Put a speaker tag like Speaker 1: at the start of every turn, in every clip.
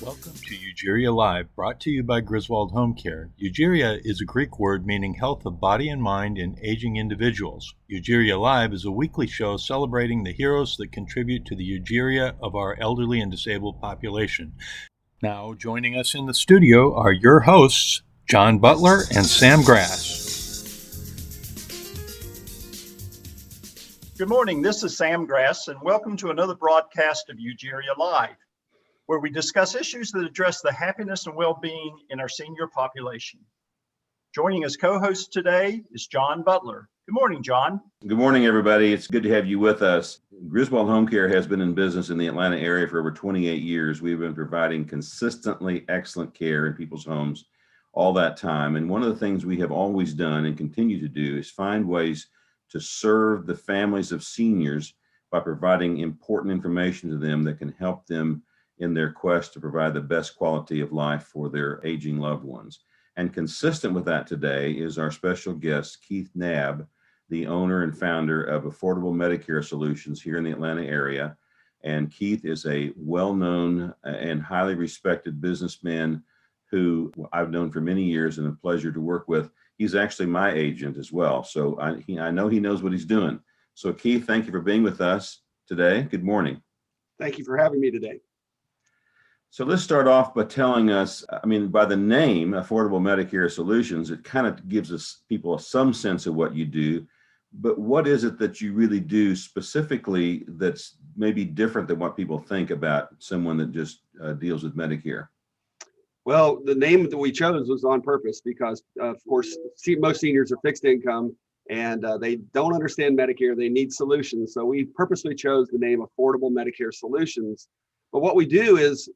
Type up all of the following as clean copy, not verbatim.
Speaker 1: Welcome to Eugeria Live, brought to you by Griswold Home Care. Eugeria is a Greek word meaning health of body and mind in aging individuals. Eugeria Live is a weekly show celebrating the heroes that contribute to the Eugeria of our elderly and disabled population. Now, joining us in the studio are your hosts, John Butler and Sam Grass.
Speaker 2: Good morning, this is Sam Grass, and welcome to another broadcast of Eugeria Live, where we discuss issues that address the happiness and well-being in our senior population. Joining as co-host today is John Butler. Good morning, John.
Speaker 3: Good morning, everybody. It's good to have you with us. Griswold Home Care has been in business in the Atlanta area for over 28 years. We've been providing consistently excellent care in people's homes all that time. And one of the things we have always done and continue to do is find ways to serve the families of seniors by providing important information to them that can help them in their quest to provide the best quality of life for their aging loved ones. And consistent with that today is our special guest, Keith Nabb, the owner and founder of Affordable Medicare Solutions here in the Atlanta area. And Keith is a well-known and highly respected businessman who I've known for many years and a pleasure to work with. He's actually my agent as well. So I know he knows what he's doing. So Keith, thank you for being with us today. Good morning.
Speaker 4: Thank you for having me today.
Speaker 3: So let's start off by telling us, by the name Affordable Medicare Solutions, it kind of gives us people some sense of what you do, but what is it that you really do specifically that's maybe different than what people think about someone that just deals with Medicare?
Speaker 4: Well, the name that we chose was on purpose because, of course, most seniors are fixed income and they don't understand Medicare. They need solutions. So we purposely chose the name Affordable Medicare Solutions. But what we do is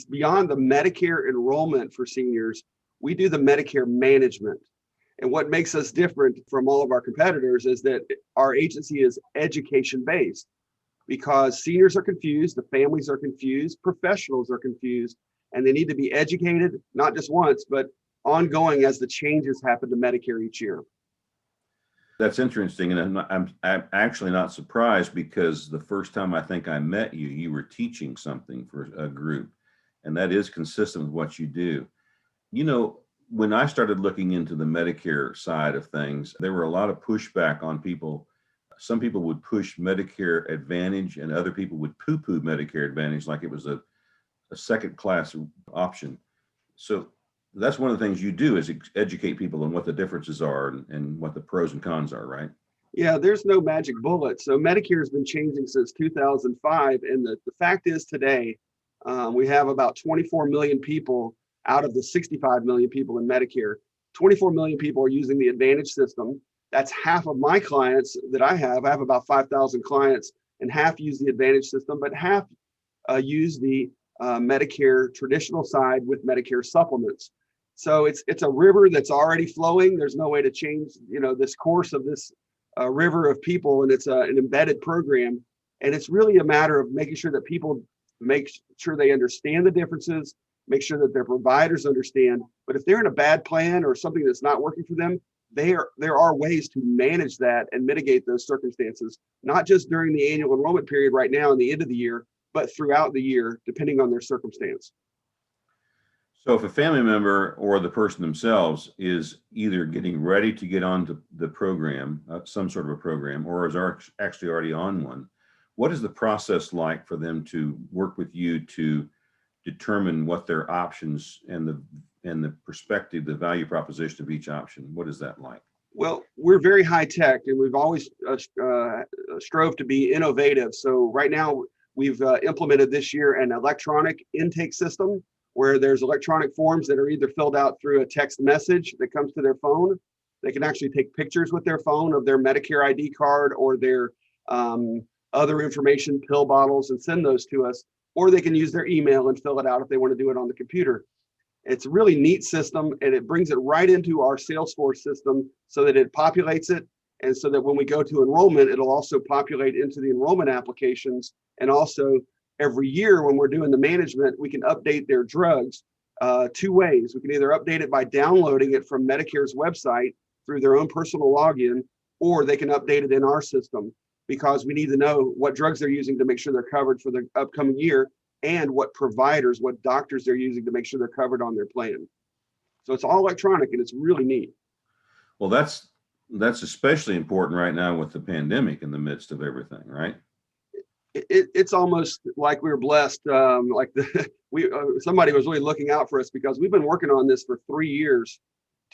Speaker 4: beyond the Medicare enrollment for seniors, we do the Medicare management. And what makes us different from all of our competitors is that our agency is education-based because seniors are confused, the families are confused, professionals are confused, and they need to be educated, not just once, but ongoing as the changes happen to Medicare each year.
Speaker 3: That's interesting, and I'm actually not surprised because the first time I think I met you, you were teaching something for a group, and that is consistent with what you do. You know, when I started looking into the Medicare side of things, there were a lot of pushback on people. Some people would push Medicare Advantage, and other people would poo-poo Medicare Advantage like it was a second-class option. So that's one of the things you do is educate people on what the differences are and what the pros and cons are, right?
Speaker 4: Yeah, there's no magic bullet. So Medicare has been changing since 2005. And the fact is today, we have about 24 million people out of the 65 million people in Medicare. 24 million people are using the Advantage system. That's half of my clients that I have. I have about 5,000 clients and half use the Advantage system, but half use the Medicare traditional side with Medicare supplements. So it's a river that's already flowing. There's no way to change, this course of this river of people, and it's an embedded program. And it's really a matter of making sure that people make sure they understand the differences, make sure that their providers understand. But if they're in a bad plan or something that's not working for them, there are ways to manage that and mitigate those circumstances, not just during the annual enrollment period right now and the end of the year, but throughout the year, depending on their circumstance.
Speaker 3: So if a family member or the person themselves is either getting ready to get onto the program, some sort of a program, or is actually already on one, what is the process like for them to work with you to determine what their options and the perspective, the value proposition of each option? What is that like?
Speaker 4: Well, we're very high tech, and we've always strove to be innovative. So right now, we've implemented this year an electronic intake system where there's electronic forms that are either filled out through a text message that comes to their phone. They can actually take pictures with their phone of their Medicare ID card or their other information, pill bottles, and send those to us. Or they can use their email and fill it out if they want to do it on the computer. It's a really neat system, and it brings it right into our Salesforce system so that it populates it, and so that when we go to enrollment, it'll also populate into the enrollment applications. And also every year when we're doing the management, we can update their drugs two ways. We can either update it by downloading it from Medicare's website through their own personal login, or they can update it in our system because we need to know what drugs they're using to make sure they're covered for the upcoming year. and what providers, what doctors they're using to make sure they're covered on their plan. So it's all electronic and it's really neat.
Speaker 3: Well, that's especially important right now with the pandemic in the midst of everything, right?
Speaker 4: It's almost like we were blessed. Somebody was really looking out for us because we've been working on this for 3 years.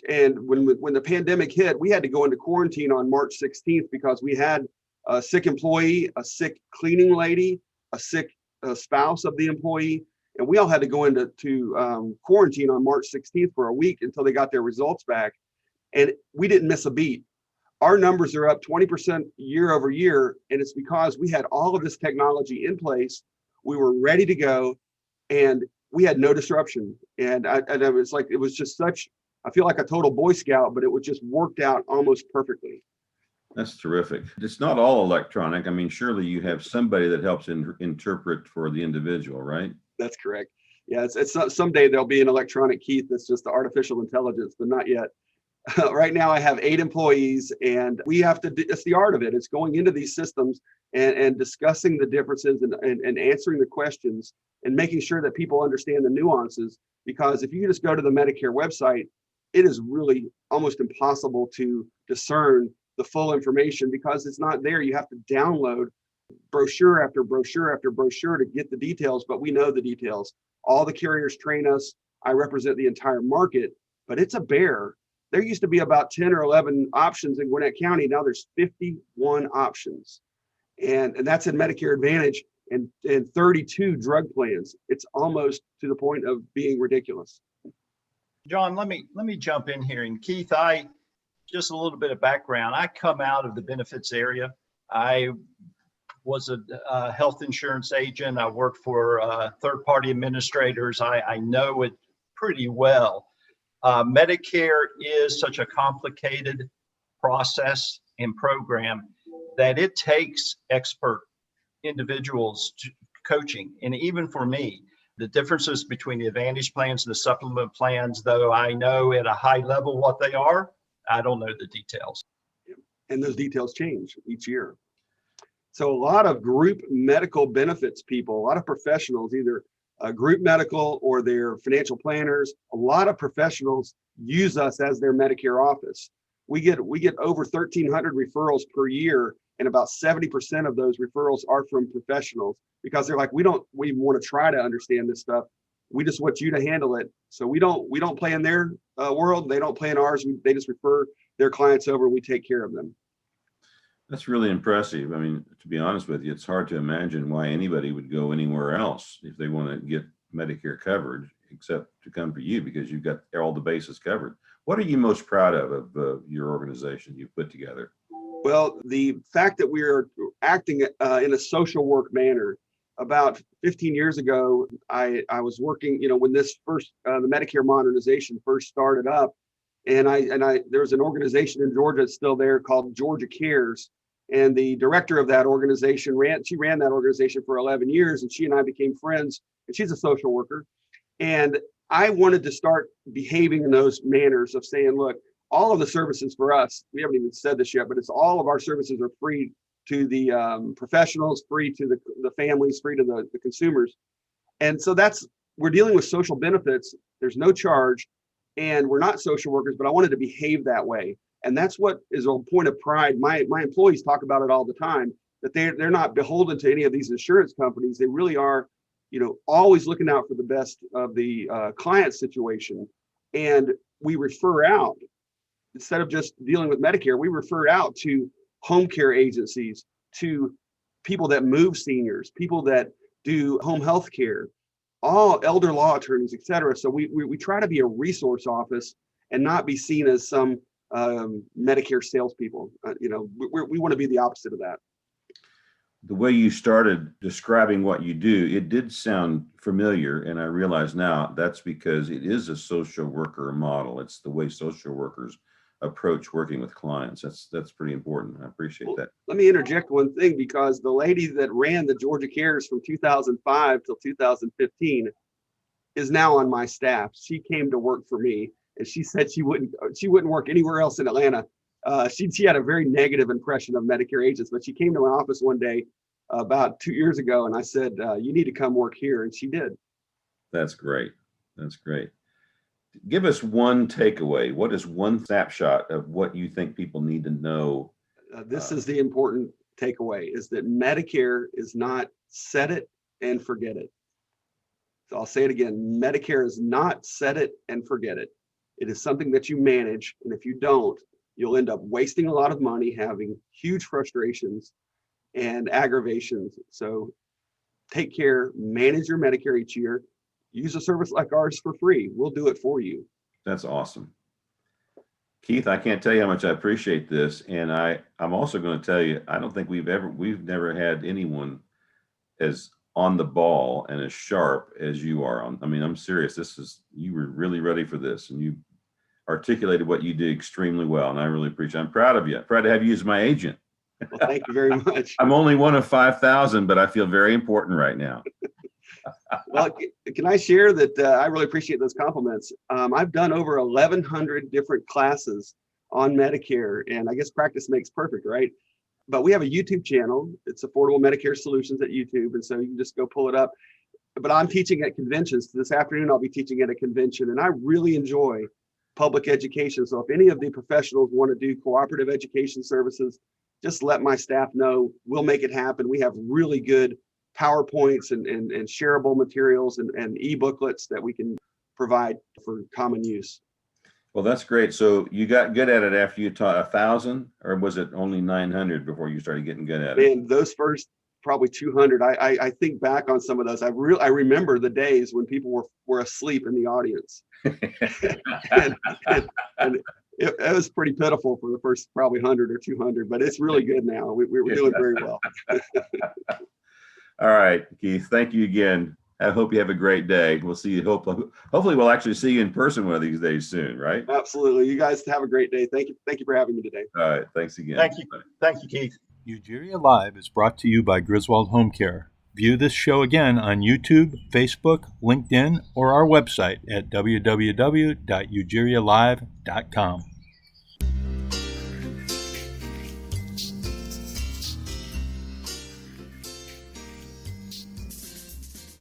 Speaker 4: And when the pandemic hit, we had to go into quarantine on March 16th because we had a sick employee, a sick cleaning lady, a sick spouse of the employee, and we all had to go into quarantine on March 16th for a week until they got their results back. And we didn't miss a beat. Our numbers are up 20% year over year, and it's because we had all of this technology in place. We were ready to go, and we had no disruption. And it was just such, I feel like a total Boy Scout, but it was just worked out almost perfectly.
Speaker 3: That's terrific. It's not all electronic. I mean, surely you have somebody that helps interpret for the individual, right?
Speaker 4: That's correct. Yeah, it's someday there'll be an electronic Keith that's just artificial intelligence, but not yet. Right now I have 8 employees, and we have to, it's the art of it. It's going into these systems and discussing the differences and answering the questions and making sure that people understand the nuances. Because if you just go to the Medicare website, it is really almost impossible to discern the full information because it's not there. You have to download brochure after brochure after brochure to get the details, but we know the details. All the carriers train us. I represent the entire market, but it's a bear. There used to be about 10 or 11 options in Gwinnett County. Now there's 51 options. And that's in Medicare Advantage and 32 drug plans. It's almost to the point of being ridiculous.
Speaker 2: John, let me jump in here. And Keith, just a little bit of background. I come out of the benefits area. I was a health insurance agent. I worked for third-party administrators. I know it pretty well. Medicare is such a complicated process and program that it takes expert individuals to coaching. And even for me, the differences between the Advantage plans and the supplement plans, though I know at a high level what they are, I don't know the details.
Speaker 4: And those details change each year. So a lot of group medical benefits people, a lot of professionals, either group medical or their financial planners, a lot of professionals use us as their Medicare office. We get over 1,300 referrals per year, and about 70% of those referrals are from professionals because they're like, we want to try to understand this stuff. We just want you to handle it. So we don't play in their world. They don't play in ours. They just refer their clients over. We take care of them.
Speaker 3: That's really impressive. I mean, to be honest with you, it's hard to imagine why anybody would go anywhere else if they want to get Medicare coverage, except to come to you because you've got all the bases covered. What are you most proud of your organization you've put together?
Speaker 4: Well, the fact that we are acting in a social work manner. About 15 years ago, I was working, when this first, the Medicare modernization first started up, and there was an organization in Georgia that's still there called Georgia Cares. And the director of that organization ran that organization for 11 years, and she and I became friends, and she's a social worker. And I wanted to start behaving in those manners of saying, look, all of the services for us, we haven't even said this yet, but it's all of our services are free to the professionals, free to the families, free to the consumers. And so we're dealing with social benefits. There's no charge, and we're not social workers, but I wanted to behave that way. And that's what is a point of pride. My employees talk about it all the time, that they're not beholden to any of these insurance companies. They really are, always looking out for the best of the client situation. And we refer out, instead of just dealing with Medicare, we refer out to home care agencies, to people that move seniors, people that do home health care, all elder law attorneys, et cetera. So we try to be a resource office and not be seen as some Medicare salespeople. We want to be the opposite of that.
Speaker 3: The way you started describing what you do, it did sound familiar. And I realize now that's because it is a social worker model. It's the way social workers approach working with clients. That's pretty important. I appreciate that.
Speaker 4: Let me interject one thing, because the lady that ran the Georgia Cares from 2005 till 2015 is now on my staff. She came to work for me, and she said she wouldn't work anywhere else in Atlanta. She had a very negative impression of Medicare agents, but she came to my office one day about 2 years ago, and I said, you need to come work here, and she did.
Speaker 3: That's great. That's great. Give us one takeaway. What is one snapshot of what you think people need to know?
Speaker 4: This is the important takeaway, is that Medicare is not set it and forget it. So I'll say it again. Medicare is not set it and forget it. It is something that you manage. And if you don't, you'll end up wasting a lot of money, having huge frustrations and aggravations. So take care, manage your Medicare each year. Use a service like ours for free. We'll do it for you.
Speaker 3: That's awesome. Keith, I can't tell you how much I appreciate this. And I'm also going to tell you, I don't think we've never had anyone as on the ball and as sharp as you are on. I mean, I'm serious. You were really ready for this, and you articulated what you did extremely well. And I really appreciate it. I'm proud of you. I'm proud to have you as my agent.
Speaker 4: Well, thank you very much.
Speaker 3: I'm only one of 5,000, but I feel very important right now.
Speaker 4: Well, can I share that I really appreciate those compliments. I've done over 1,100 different classes on Medicare, and I guess practice makes perfect, right? But we have a YouTube channel. It's Affordable Medicare Solutions at YouTube, and so you can just go pull it up. But I'm teaching at conventions. This afternoon, I'll be teaching at a convention, and I really enjoy public education. So if any of the professionals want to do cooperative education services, just let my staff know. We'll make it happen. We have really good PowerPoints and shareable materials and e-booklets that we can provide for common use.
Speaker 3: Well, that's great. So you got good at it after you taught 1,000, or was it only 900 before you started getting good at it?
Speaker 4: And those first probably 200, I think back on some of those. I remember the days when people were asleep in the audience. and it was pretty pitiful for the first probably 100 or 200, but it's really good now. We're doing very well.
Speaker 3: All right, Keith, thank you again. I hope you have a great day. We'll see you. Hopefully we'll actually see you in person one of these days soon, right?
Speaker 4: Absolutely. You guys have a great day. Thank you for having me today.
Speaker 3: All right. Thanks again.
Speaker 2: Thank you. Thank you, Keith.
Speaker 1: Eugeria Live is brought to you by Griswold Home Care. View this show again on YouTube, Facebook, LinkedIn, or our website at www.eugerialive.com.